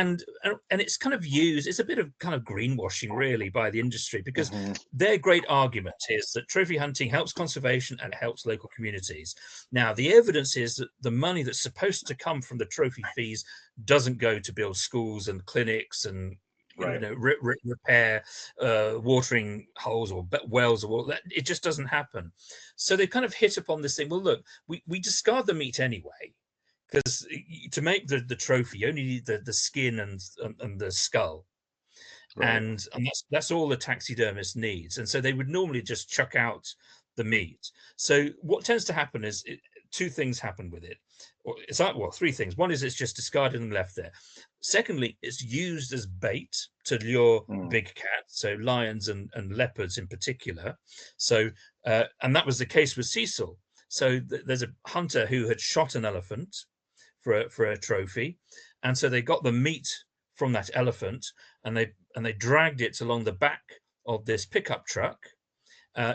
and it's kind of used, it's a bit of kind of greenwashing really by the industry, because Mm-hmm. their great argument is that trophy hunting helps conservation and helps local communities. Now, the evidence is that the money that's supposed to come from the trophy fees doesn't go to build schools and clinics and Right. repair watering holes or wells or that. It just doesn't happen. So they kind of hit upon this thing. Well, look, we discard the meat anyway, because to make the trophy, you only need the skin and the skull, Right. and that's all the taxidermist needs. And so they would normally just chuck out the meat. So what tends to happen is two things happen with it. Or it's like, well, three things. One is it's just discarded and left there. Secondly, it's used as bait to lure Mm. big cats, so lions and leopards in particular. So and that was the case with Cecil. So there's a hunter who had shot an elephant for a trophy, and so they got the meat from that elephant, and they dragged it along the back of this pickup truck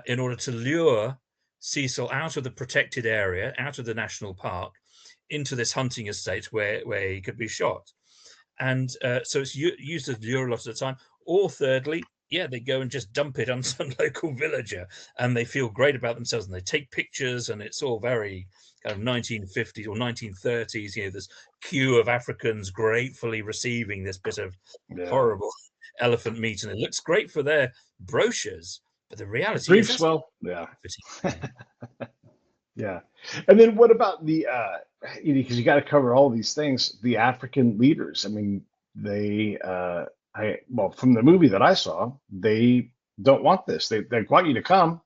in order to lure Cecil out of the protected area, out of the national park, into this hunting estate where he could be shot. And so it's used as lure a lot of the time. Or thirdly, yeah, they go and just dump it on some local villager, and they feel great about themselves, and they take pictures, and it's all very kind of 1950s or 1930s. This queue of Africans gratefully receiving this bit of horrible elephant meat, and it looks great for their brochures. But the reality is, Briefs, well, yeah. yeah. Yeah. And then what about the because you got to cover all these things, the African leaders. I mean, they well, from the movie that I saw, they don't want this. They want you to come,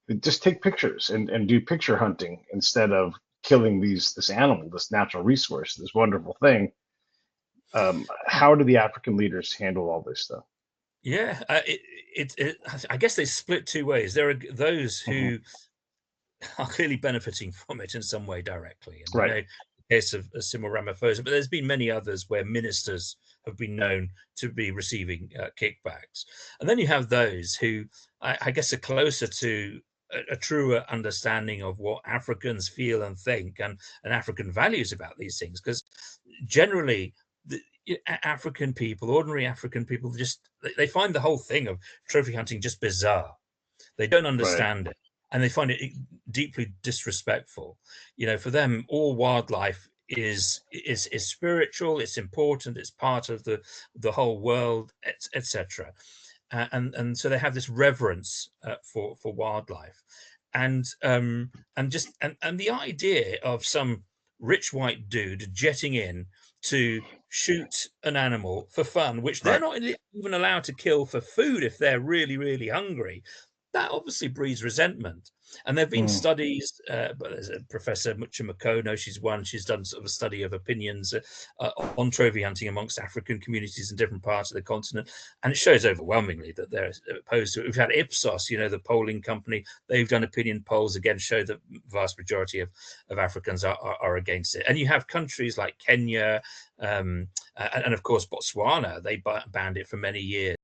but just take pictures and do picture hunting instead of killing this animal, this natural resource, this wonderful thing. How do the African leaders handle all this stuff? Yeah, I guess they split two ways. There are those Hmm. who are clearly benefiting from it in some way directly. And we Right. know the case of Cyril Ramaphosa, but there's been many others where ministers have been known to be receiving kickbacks. And then you have those who I guess are closer to a truer understanding of what Africans feel and think, and African values about these things. Because generally, the African people, ordinary African people, just they find the whole thing of trophy hunting just bizarre. They don't Right. understand it, and they find it deeply disrespectful. For them, all wildlife is spiritual. It's important. It's part of the whole world, etc. And so they have this reverence for wildlife, and the idea of some rich white dude jetting in to shoot an animal for fun, which they're Right. not even allowed to kill for food if they're really, really hungry, that obviously breeds resentment. And there have been Mm. studies, but there's a Professor Muchimakono, she's done sort of a study of opinions on trophy hunting amongst African communities in different parts of the continent. And it shows overwhelmingly that they're opposed to it. We've had Ipsos, the polling company, they've done opinion polls, again, show that the vast majority of Africans are against it. And you have countries like Kenya, and of course Botswana, they banned it for many years.